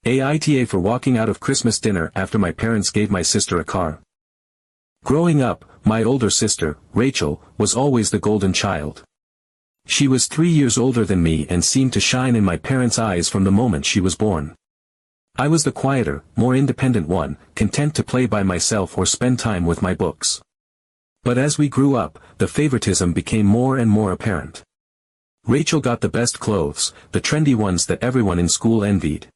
AITA for walking out of Christmas dinner after my parents gave my sister a car. Growing up, my older sister, Rachel, was always the golden child. She was 3 years older than me and seemed to shine in my parents' eyes from the moment she was born. I was the quieter, more independent one, content to play by myself or spend time with my books. But as we grew up, the favoritism became more and more apparent. Rachel got the best clothes, the trendy ones that everyone in school envied.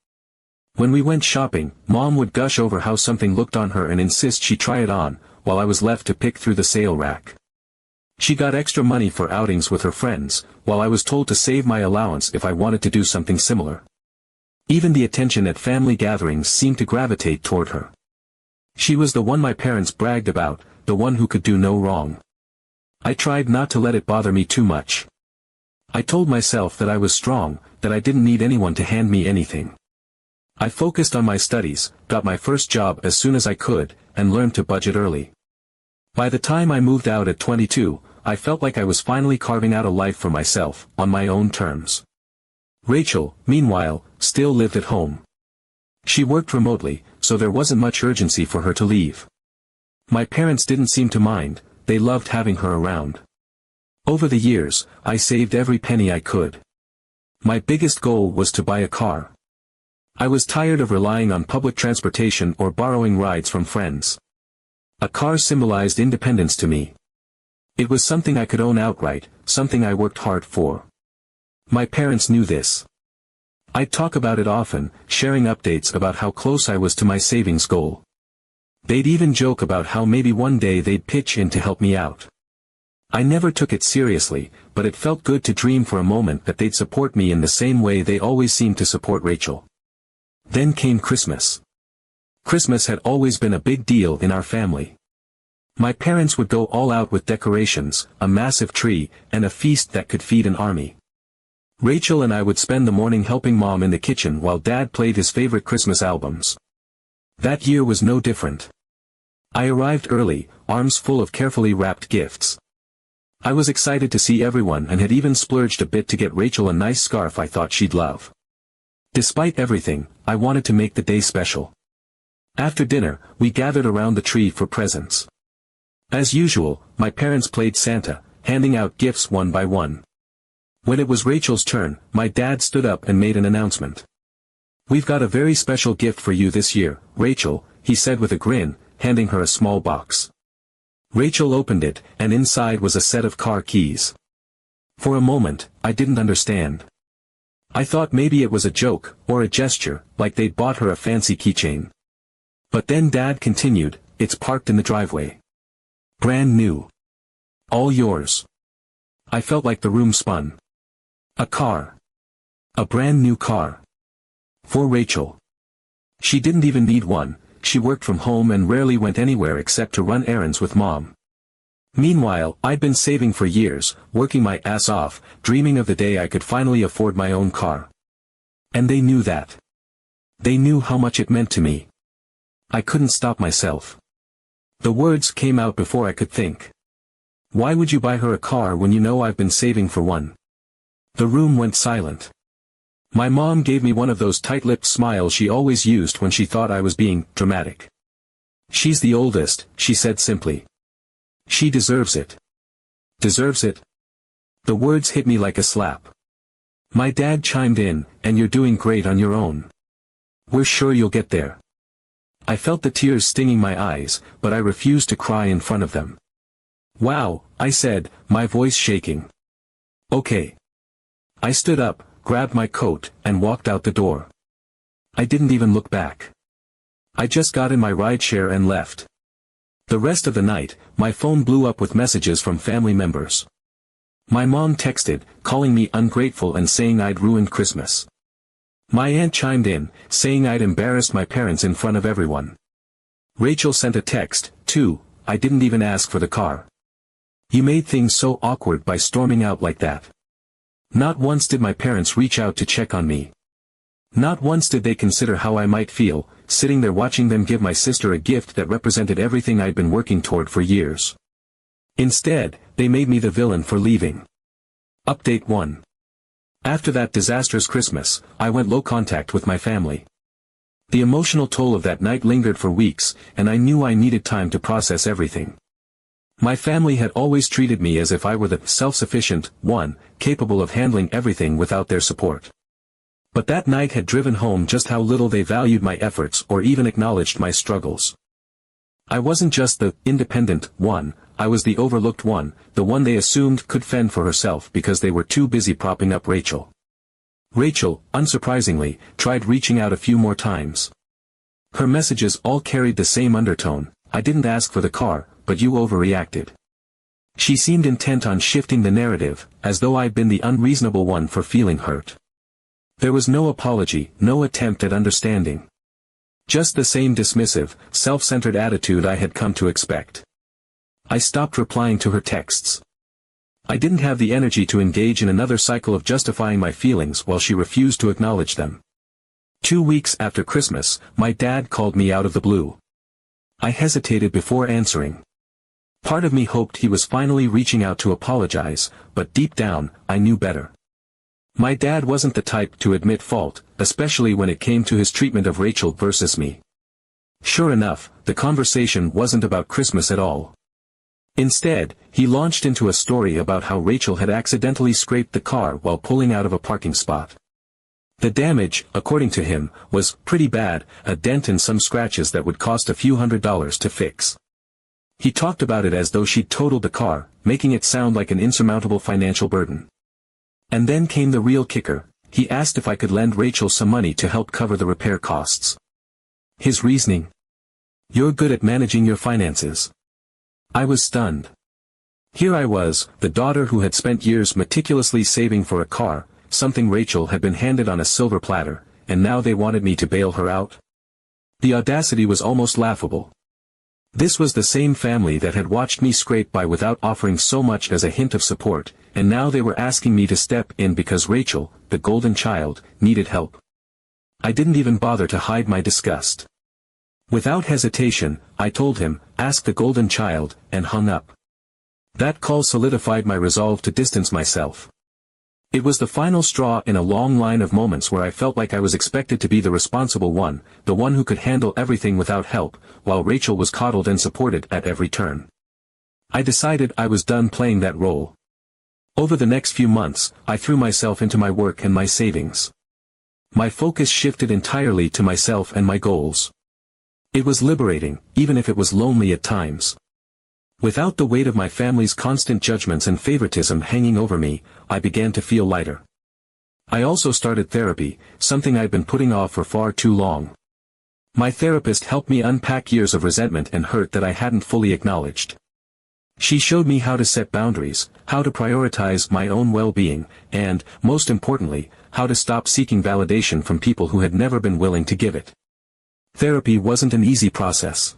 When we went shopping, Mom would gush over how something looked on her and insist she try it on, while I was left to pick through the sale rack. She got extra money for outings with her friends, while I was told to save my allowance if I wanted to do something similar. Even the attention at family gatherings seemed to gravitate toward her. She was the one my parents bragged about, the one who could do no wrong. I tried not to let it bother me too much. I told myself that I was strong, that I didn't need anyone to hand me anything. I focused on my studies, got my first job as soon as I could, and learned to budget early. By the time I moved out at 22, I felt like I was finally carving out a life for myself, on my own terms. Rachel, meanwhile, still lived at home. She worked remotely, so there wasn't much urgency for her to leave. My parents didn't seem to mind, they loved having her around. Over the years, I saved every penny I could. My biggest goal was to buy a car. I was tired of relying on public transportation or borrowing rides from friends. A car symbolized independence to me. It was something I could own outright, something I worked hard for. My parents knew this. I'd talk about it often, sharing updates about how close I was to my savings goal. They'd even joke about how maybe one day they'd pitch in to help me out. I never took it seriously, but it felt good to dream for a moment that they'd support me in the same way they always seemed to support Rachel. Then came Christmas. Christmas had always been a big deal in our family. My parents would go all out with decorations, a massive tree, and a feast that could feed an army. Rachel and I would spend the morning helping Mom in the kitchen while Dad played his favorite Christmas albums. That year was no different. I arrived early, arms full of carefully wrapped gifts. I was excited to see everyone and had even splurged a bit to get Rachel a nice scarf I thought she'd love. Despite everything, I wanted to make the day special. After dinner, we gathered around the tree for presents. As usual, my parents played Santa, handing out gifts one by one. When it was Rachel's turn, my dad stood up and made an announcement. "We've got a very special gift for you this year, Rachel," he said with a grin, handing her a small box. Rachel opened it, and inside was a set of car keys. For a moment, I didn't understand. I thought maybe it was a joke, or a gesture, like they'd bought her a fancy keychain. But then Dad continued, "It's parked in the driveway. Brand new. All yours." I felt like the room spun. A car. A brand new car. For Rachel. She didn't even need one, she worked from home and rarely went anywhere except to run errands with Mom. Meanwhile, I'd been saving for years, working my ass off, dreaming of the day I could finally afford my own car. And they knew that. They knew how much it meant to me. I couldn't stop myself. The words came out before I could think. "Why would you buy her a car when you know I've been saving for one?" The room went silent. My mom gave me one of those tight-lipped smiles she always used when she thought I was being dramatic. "She's the oldest," she said simply. "She deserves it." Deserves it? The words hit me like a slap. My dad chimed in, "And you're doing great on your own. We're sure you'll get there." I felt the tears stinging my eyes, but I refused to cry in front of them. "Wow," I said, my voice shaking. "Okay." I stood up, grabbed my coat, and walked out the door. I didn't even look back. I just got in my rideshare and left. The rest of the night, my phone blew up with messages from family members. My mom texted, calling me ungrateful and saying I'd ruined Christmas. My aunt chimed in, saying I'd embarrassed my parents in front of everyone. Rachel sent a text, too, "I didn't even ask for the car. You made things so awkward by storming out like that." Not once did my parents reach out to check on me. Not once did they consider how I might feel, sitting there watching them give my sister a gift that represented everything I'd been working toward for years. Instead, they made me the villain for leaving. Update 1. After that disastrous Christmas, I went low contact with my family. The emotional toll of that night lingered for weeks, and I knew I needed time to process everything. My family had always treated me as if I were the self-sufficient one, capable of handling everything without their support. But that night had driven home just how little they valued my efforts or even acknowledged my struggles. I wasn't just the independent one, I was the overlooked one, the one they assumed could fend for herself because they were too busy propping up Rachel. Rachel, unsurprisingly, tried reaching out a few more times. Her messages all carried the same undertone: I didn't ask for the car, but you overreacted. She seemed intent on shifting the narrative, as though I'd been the unreasonable one for feeling hurt. There was no apology, no attempt at understanding. Just the same dismissive, self-centered attitude I had come to expect. I stopped replying to her texts. I didn't have the energy to engage in another cycle of justifying my feelings while she refused to acknowledge them. 2 weeks after Christmas, my dad called me out of the blue. I hesitated before answering. Part of me hoped he was finally reaching out to apologize, but deep down, I knew better. My dad wasn't the type to admit fault, especially when it came to his treatment of Rachel versus me. Sure enough, the conversation wasn't about Christmas at all. Instead, he launched into a story about how Rachel had accidentally scraped the car while pulling out of a parking spot. The damage, according to him, was pretty bad, a dent and some scratches that would cost a few $100s to fix. He talked about it as though she'd totaled the car, making it sound like an insurmountable financial burden. And then came the real kicker: he asked if I could lend Rachel some money to help cover the repair costs. His reasoning: "You're good at managing your finances." I was stunned. Here I was, the daughter who had spent years meticulously saving for a car, something Rachel had been handed on a silver platter, and now they wanted me to bail her out? The audacity was almost laughable. This was the same family that had watched me scrape by without offering so much as a hint of support, and now they were asking me to step in because Rachel, the golden child, needed help. I didn't even bother to hide my disgust. Without hesitation, I told him, "Ask the golden child," and hung up. That call solidified my resolve to distance myself. It was the final straw in a long line of moments where I felt like I was expected to be the responsible one, the one who could handle everything without help, while Rachel was coddled and supported at every turn. I decided I was done playing that role. Over the next few months, I threw myself into my work and my savings. My focus shifted entirely to myself and my goals. It was liberating, even if it was lonely at times. Without the weight of my family's constant judgments and favoritism hanging over me, I began to feel lighter. I also started therapy, something I'd been putting off for far too long. My therapist helped me unpack years of resentment and hurt that I hadn't fully acknowledged. She showed me how to set boundaries, how to prioritize my own well-being, and, most importantly, how to stop seeking validation from people who had never been willing to give it. Therapy wasn't an easy process.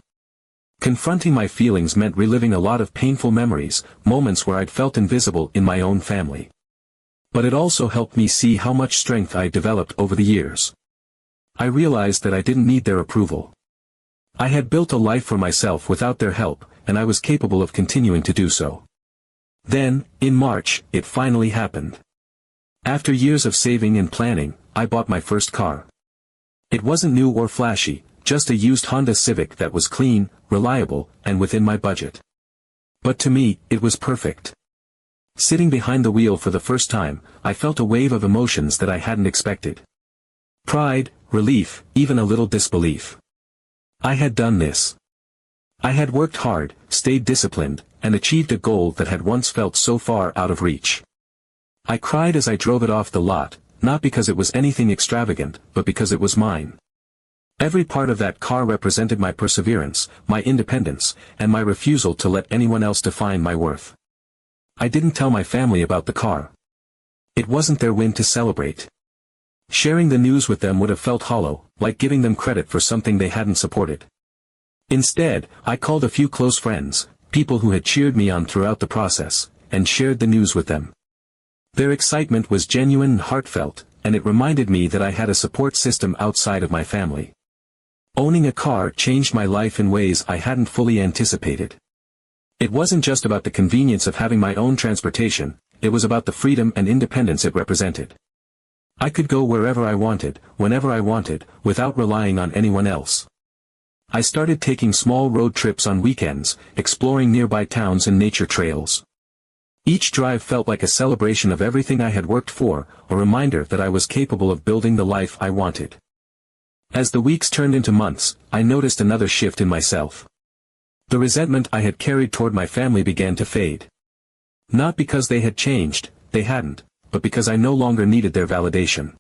Confronting my feelings meant reliving a lot of painful memories, moments where I'd felt invisible in my own family. But it also helped me see how much strength I'd developed over the years. I realized that I didn't need their approval. I had built a life for myself without their help, and I was capable of continuing to do so. Then, in March, it finally happened. After years of saving and planning, I bought my first car. It wasn't new or flashy, just a used Honda Civic that was clean, reliable, and within my budget. But to me, it was perfect. Sitting behind the wheel for the first time, I felt a wave of emotions that I hadn't expected. Pride, relief, even a little disbelief. I had done this. I had worked hard, stayed disciplined, and achieved a goal that had once felt so far out of reach. I cried as I drove it off the lot, not because it was anything extravagant, but because it was mine. Every part of that car represented my perseverance, my independence, and my refusal to let anyone else define my worth. I didn't tell my family about the car. It wasn't their win to celebrate. Sharing the news with them would have felt hollow, like giving them credit for something they hadn't supported. Instead, I called a few close friends, people who had cheered me on throughout the process, and shared the news with them. Their excitement was genuine and heartfelt, and it reminded me that I had a support system outside of my family. Owning a car changed my life in ways I hadn't fully anticipated. It wasn't just about the convenience of having my own transportation, it was about the freedom and independence it represented. I could go wherever I wanted, whenever I wanted, without relying on anyone else. I started taking small road trips on weekends, exploring nearby towns and nature trails. Each drive felt like a celebration of everything I had worked for, a reminder that I was capable of building the life I wanted. As the weeks turned into months, I noticed another shift in myself. The resentment I had carried toward my family began to fade. Not because they had changed, they hadn't, but because I no longer needed their validation.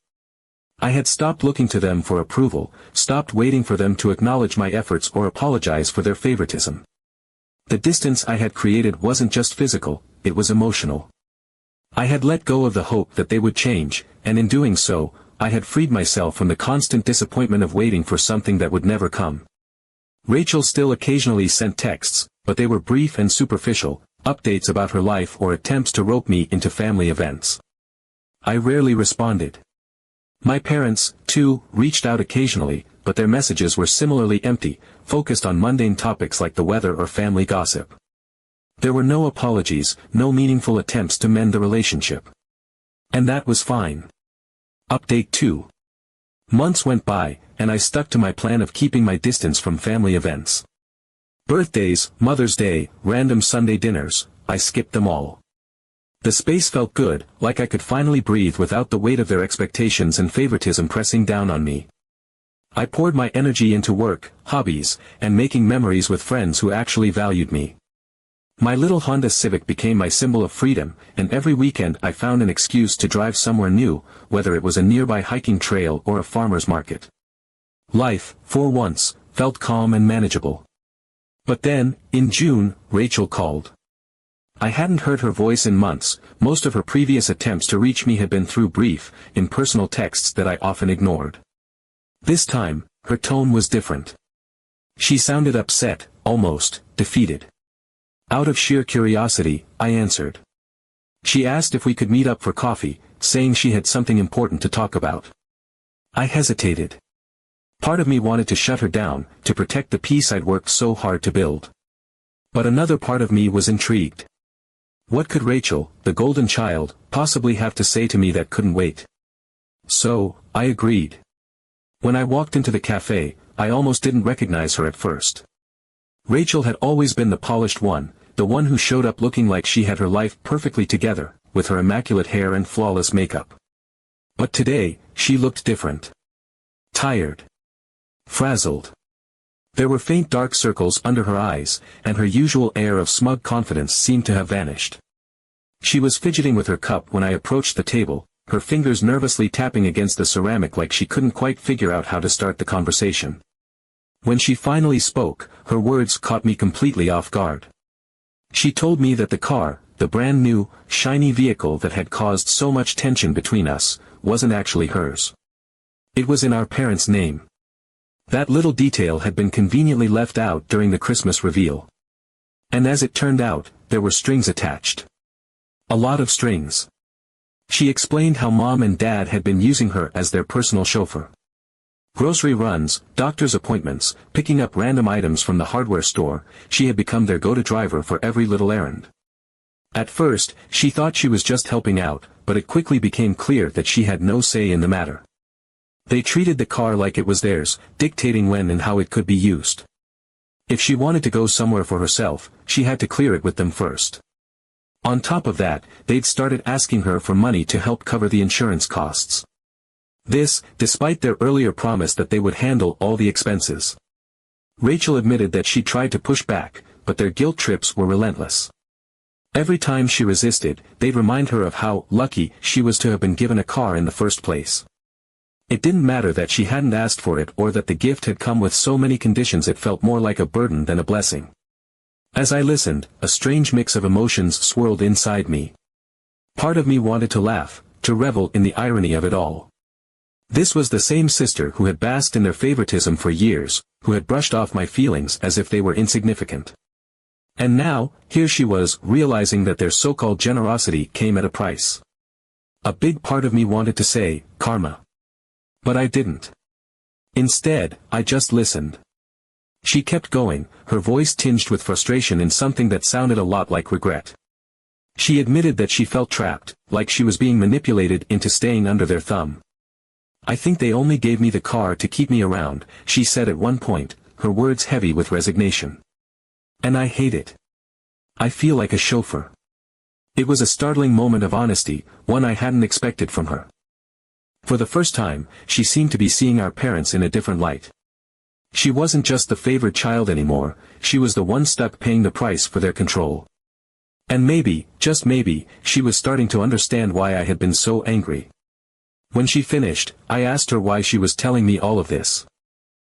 I had stopped looking to them for approval, stopped waiting for them to acknowledge my efforts or apologize for their favoritism. The distance I had created wasn't just physical, it was emotional. I had let go of the hope that they would change, and in doing so, I had freed myself from the constant disappointment of waiting for something that would never come. Rachel still occasionally sent texts, but they were brief and superficial, updates about her life or attempts to rope me into family events. I rarely responded. My parents, too, reached out occasionally, but their messages were similarly empty, focused on mundane topics like the weather or family gossip. There were no apologies, no meaningful attempts to mend the relationship. And that was fine. Update 2. Months went by, and I stuck to my plan of keeping my distance from family events. Birthdays, Mother's Day, random Sunday dinners, I skipped them all. The space felt good, like I could finally breathe without the weight of their expectations and favoritism pressing down on me. I poured my energy into work, hobbies, and making memories with friends who actually valued me. My little Honda Civic became my symbol of freedom, and every weekend I found an excuse to drive somewhere new, whether it was a nearby hiking trail or a farmer's market. Life, for once, felt calm and manageable. But then, in June, Rachel called. I hadn't heard her voice in months. Most of her previous attempts to reach me had been through brief, impersonal texts that I often ignored. This time, her tone was different. She sounded upset, almost defeated. Out of sheer curiosity, I answered. She asked if we could meet up for coffee, saying she had something important to talk about. I hesitated. Part of me wanted to shut her down, to protect the peace I'd worked so hard to build. But another part of me was intrigued. What could Rachel, the golden child, possibly have to say to me that couldn't wait? So, I agreed. When I walked into the cafe, I almost didn't recognize her at first. Rachel had always been the polished one, the one who showed up looking like she had her life perfectly together, with her immaculate hair and flawless makeup. But today, she looked different. Tired. Frazzled. There were faint dark circles under her eyes, and her usual air of smug confidence seemed to have vanished. She was fidgeting with her cup when I approached the table, her fingers nervously tapping against the ceramic like she couldn't quite figure out how to start the conversation. When she finally spoke, her words caught me completely off guard. She told me that the car, the brand new, shiny vehicle that had caused so much tension between us, wasn't actually hers. It was in our parents' name. That little detail had been conveniently left out during the Christmas reveal. And as it turned out, there were strings attached. A lot of strings. She explained how Mom and Dad had been using her as their personal chauffeur. Grocery runs, doctor's appointments, picking up random items from the hardware store, she had become their go-to driver for every little errand. At first, she thought she was just helping out, but it quickly became clear that she had no say in the matter. They treated the car like it was theirs, dictating when and how it could be used. If she wanted to go somewhere for herself, she had to clear it with them first. On top of that, they'd started asking her for money to help cover the insurance costs. This, despite their earlier promise that they would handle all the expenses. Rachel admitted that she tried to push back, but their guilt trips were relentless. Every time she resisted, they'd remind her of how lucky she was to have been given a car in the first place. It didn't matter that she hadn't asked for it or that the gift had come with so many conditions, it felt more like a burden than a blessing. As I listened, a strange mix of emotions swirled inside me. Part of me wanted to laugh, to revel in the irony of it all. This was the same sister who had basked in their favoritism for years, who had brushed off my feelings as if they were insignificant. And now, here she was, realizing that their so-called generosity came at a price. A big part of me wanted to say, karma. But I didn't. Instead, I just listened. She kept going, her voice tinged with frustration in something that sounded a lot like regret. She admitted that she felt trapped, like she was being manipulated into staying under their thumb. "I think they only gave me the car to keep me around," she said at one point, her words heavy with resignation. "And I hate it. I feel like a chauffeur." It was a startling moment of honesty, one I hadn't expected from her. For the first time, she seemed to be seeing our parents in a different light. She wasn't just the favored child anymore, she was the one stuck paying the price for their control. And maybe, just maybe, she was starting to understand why I had been so angry. When she finished, I asked her why she was telling me all of this.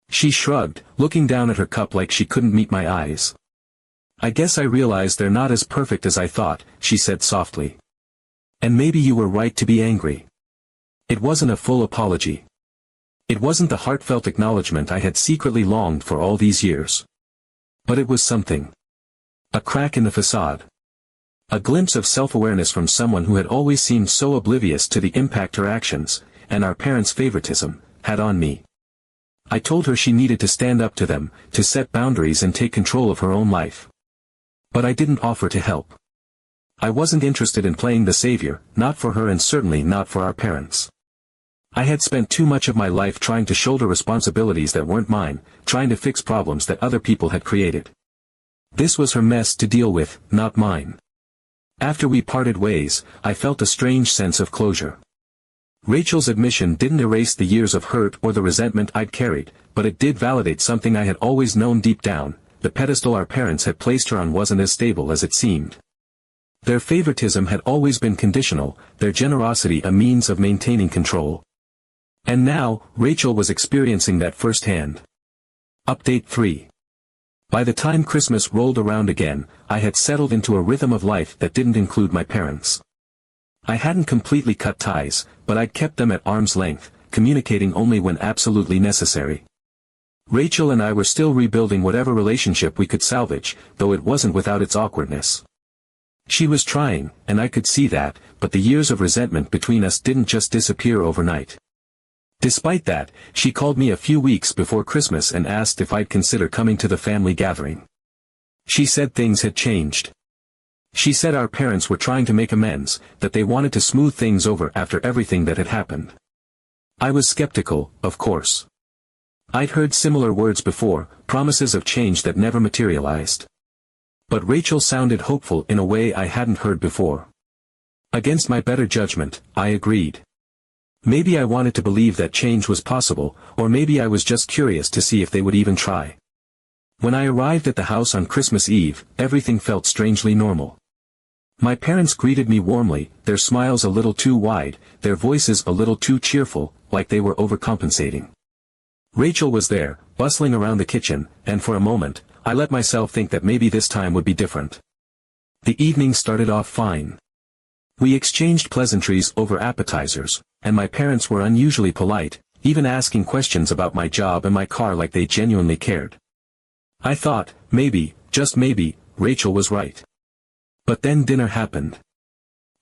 She shrugged, looking down at her cup like she couldn't meet my eyes. "I guess I realized they're not as perfect as I thought," she said softly. "And maybe you were right to be angry." It wasn't a full apology. It wasn't the heartfelt acknowledgement I had secretly longed for all these years. But it was something. A crack in the facade. A glimpse of self-awareness from someone who had always seemed so oblivious to the impact her actions, and our parents' favoritism, had on me. I told her she needed to stand up to them, to set boundaries and take control of her own life. But I didn't offer to help. I wasn't interested in playing the savior, not for her and certainly not for our parents. I had spent too much of my life trying to shoulder responsibilities that weren't mine, trying to fix problems that other people had created. This was her mess to deal with, not mine. After we parted ways, I felt a strange sense of closure. Rachel's admission didn't erase the years of hurt or the resentment I'd carried, but it did validate something I had always known deep down: the pedestal our parents had placed her on wasn't as stable as it seemed. Their favoritism had always been conditional, their generosity a means of maintaining control. And now, Rachel was experiencing that firsthand. Update 3. By the time Christmas rolled around again, I had settled into a rhythm of life that didn't include my parents. I hadn't completely cut ties, but I'd kept them at arm's length, communicating only when absolutely necessary. Rachel and I were still rebuilding whatever relationship we could salvage, though it wasn't without its awkwardness. She was trying, and I could see that, but the years of resentment between us didn't just disappear overnight. Despite that, she called me a few weeks before Christmas and asked if I'd consider coming to the family gathering. She said things had changed. She said our parents were trying to make amends, that they wanted to smooth things over after everything that had happened. I was skeptical, of course. I'd heard similar words before, promises of change that never materialized. But Rachel sounded hopeful in a way I hadn't heard before. Against my better judgment, I agreed. Maybe I wanted to believe that change was possible, or maybe I was just curious to see if they would even try. When I arrived at the house on Christmas Eve, everything felt strangely normal. My parents greeted me warmly, their smiles a little too wide, their voices a little too cheerful, like they were overcompensating. Rachel was there, bustling around the kitchen, and for a moment, I let myself think that maybe this time would be different. The evening started off fine. We exchanged pleasantries over appetizers, and my parents were unusually polite, even asking questions about my job and my car like they genuinely cared. I thought, maybe, just maybe, Rachel was right. But then dinner happened.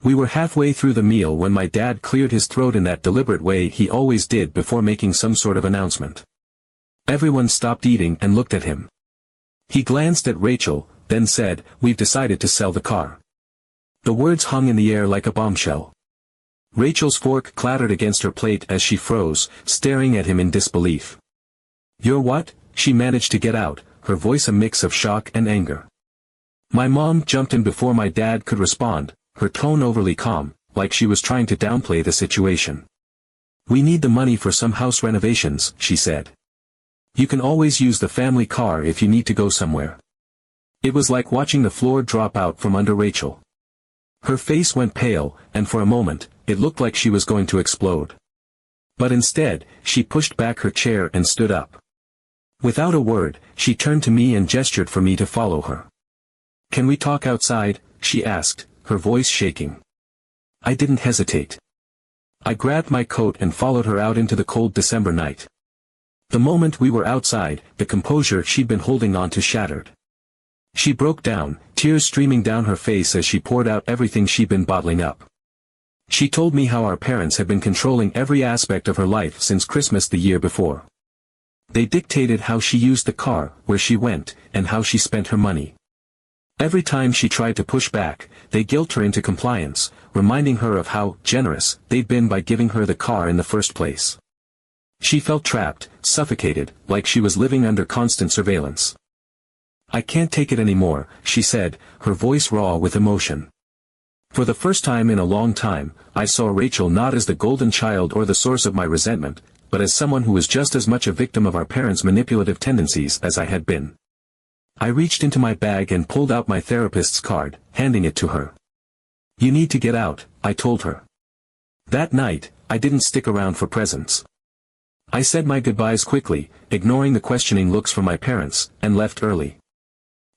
We were halfway through the meal when my dad cleared his throat in that deliberate way he always did before making some sort of announcement. Everyone stopped eating and looked at him. He glanced at Rachel, then said, "We've decided to sell the car." The words hung in the air like a bombshell. Rachel's fork clattered against her plate as she froze, staring at him in disbelief. "You're what?" she managed to get out, her voice a mix of shock and anger. My mom jumped in before my dad could respond, her tone overly calm, like she was trying to downplay the situation. "We need the money for some house renovations," she said. "You can always use the family car if you need to go somewhere." It was like watching the floor drop out from under Rachel. Her face went pale, and for a moment, it looked like she was going to explode. But instead, she pushed back her chair and stood up. Without a word, she turned to me and gestured for me to follow her. "Can we talk outside?" she asked, her voice shaking. I didn't hesitate. I grabbed my coat and followed her out into the cold December night. The moment we were outside, the composure she'd been holding on to shattered. She broke down, tears streaming down her face as she poured out everything she'd been bottling up. She told me how our parents had been controlling every aspect of her life since Christmas the year before. They dictated how she used the car, where she went, and how she spent her money. Every time she tried to push back, they guilt her into compliance, reminding her of how generous they'd been by giving her the car in the first place. She felt trapped, suffocated, like she was living under constant surveillance. "I can't take it anymore," she said, her voice raw with emotion. For the first time in a long time, I saw Rachel not as the golden child or the source of my resentment, but as someone who was just as much a victim of our parents' manipulative tendencies as I had been. I reached into my bag and pulled out my therapist's card, handing it to her. "You need to get out," I told her. That night, I didn't stick around for presents. I said my goodbyes quickly, ignoring the questioning looks from my parents, and left early.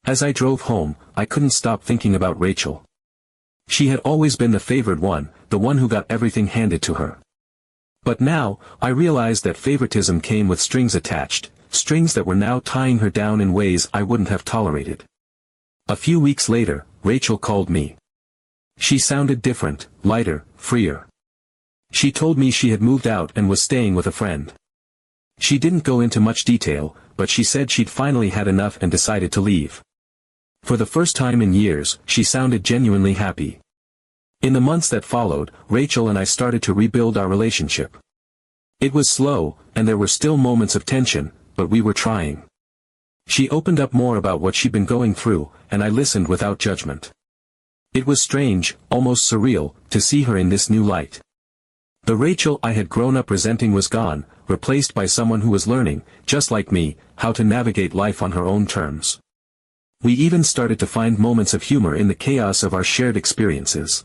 As I drove home, I couldn't stop thinking about Rachel. She had always been the favored one, the one who got everything handed to her. But now, I realized that favoritism came with strings attached, strings that were now tying her down in ways I wouldn't have tolerated. A few weeks later, Rachel called me. She sounded different, lighter, freer. She told me she had moved out and was staying with a friend. She didn't go into much detail, but she said she'd finally had enough and decided to leave. For the first time in years, she sounded genuinely happy. In the months that followed, Rachel and I started to rebuild our relationship. It was slow, and there were still moments of tension, but we were trying. She opened up more about what she'd been going through, and I listened without judgment. It was strange, almost surreal, to see her in this new light. The Rachel I had grown up resenting was gone, replaced by someone who was learning, just like me, how to navigate life on her own terms. We even started to find moments of humor in the chaos of our shared experiences.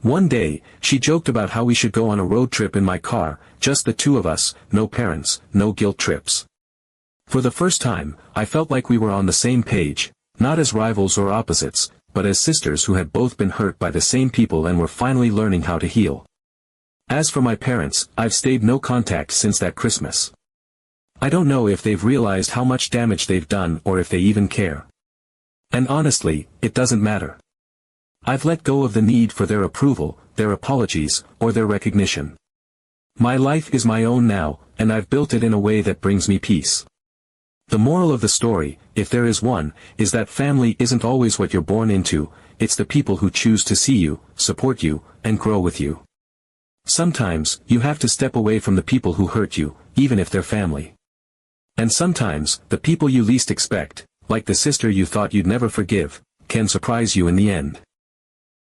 One day, she joked about how we should go on a road trip in my car, just the two of us, no parents, no guilt trips. For the first time, I felt like we were on the same page, not as rivals or opposites, but as sisters who had both been hurt by the same people and were finally learning how to heal. As for my parents, I've stayed no contact since that Christmas. I don't know if they've realized how much damage they've done or if they even care. And honestly, it doesn't matter. I've let go of the need for their approval, their apologies, or their recognition. My life is my own now, and I've built it in a way that brings me peace. The moral of the story, if there is one, is that family isn't always what you're born into, it's the people who choose to see you, support you, and grow with you. Sometimes, you have to step away from the people who hurt you, even if they're family. And sometimes, the people you least expect, like the sister you thought you'd never forgive, can surprise you in the end.